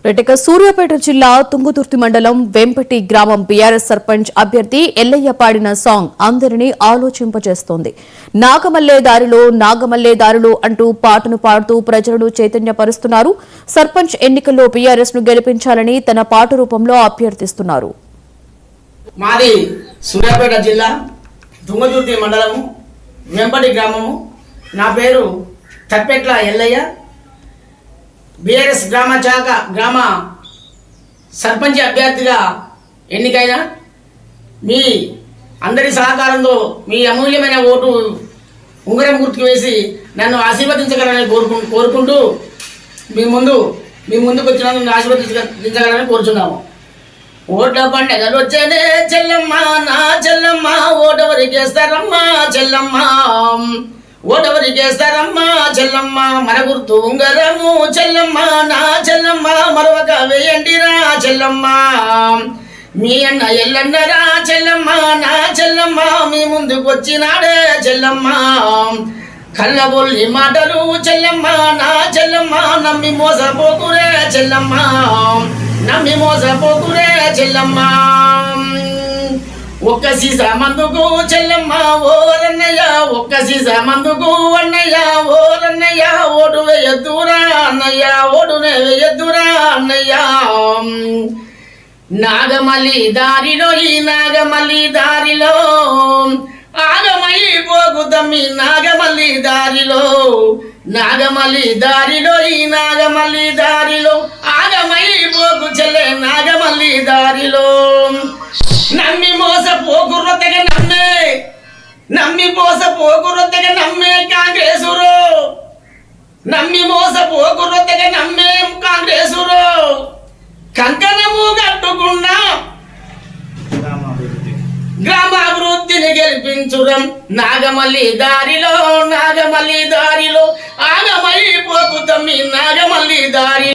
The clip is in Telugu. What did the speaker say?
రెటిక సూర్యాపేట జిల్లా తుంగుతుర్తి మండలం వెంపటి గ్రామం బీఆర్ఎస్ సర్పంచ్ అభ్యర్థి ఎల్లయ్య పాడిన సాంగ్ అందరినీ ఆలోచింపజేస్తోంది. నాగమల్లే దారిలో అంటూ పాటను పాడుతూ ప్రజలను చైతన్యపరుస్తున్నారు. సర్పంచ్ ఎన్నికల్లో బీఆర్ఎస్ ను గెలిపించాలని తన పాట రూపంలో అభ్యర్థిస్తున్నారు. మాది సూర్యాపేట జిల్లా తుంగుతుర్తి మండలము వెంపటి గ్రామము. నా పేరు తప్పెట్ల ఎల్లయ్య. బీఆర్ఎస్ గ్రామ సర్పంచ్ అభ్యర్థిగా ఎన్నికైన మీ అందరి సహకారంతో మీ అమూల్యమైన ఓటు ఉంగరం గుర్తుకు వేసి నన్ను ఆశీర్వదించగలని కోరుకుంటూ మీ ముందుకు వచ్చినందుకు ఆశీర్వదించగలని కోరుచున్నాము. ఓట్ల పండుగలు వచ్చేనే చెల్లమ్మ నా చెల్లమ్మ, ఓటవరికేస్తారమ్మా చెల్లమ్మ, ఓటవరికేస్తారమ్మా చెల్లమ్మ, మన గుర్తు ఉంగరము చెల్లమ్మ నా చెల్లమ్మ, మరొక వేయండిరా చెల్లమ్మ, మీ అన్న ఎల్లన్నరా చెల్లమ్మ నా చెల్లమ్మ, మీ ముందుకు వచ్చినాడే చెల్లమ్మ, కళ్ళబొల్లి మాటలు చెల్లమ్మ నా చెల్లమ్మ, నమ్మి మోసపోకురే చెల్లమ్మ, నమ్మి మోసపోకురే చెల్లమ్మ, ఒక్క సీసా మందుకు చెల్లమ్మ ఓరన్నయ్య, ఒక్క సీసా మందుకు అన్నయ్య ఓరన్నయ్య, ఓటు వేయద్దురా అన్నయ్య, ఓటునే వేయద్దురా అన్నయ్య, నాగమల్లి దారిలో ఈ నాగమల్లి దారిలో ఆగమై పోగుతమ్మి, నాగమల్లి దారిలో నాగమల్లి దారిలో ఈ నాగమల్లి దారిలో ఆగమై పోగు చెల్లె నాగమల్లి దారిలో, నమ్మి మోసపోకుర్రొత్తగా నమ్మే కాంగ్రెసురు, నమ్మి మోసపోకుర్రొత్తగా నమ్మే కాంగ్రెసురు, కంకణము కట్టుకున్నా గ్రామాభివృద్ధిని గెలిపించురం, నాగమల్లి దారిలో ఆగమై పోకు తమ్మి నాగమల్లి దారి.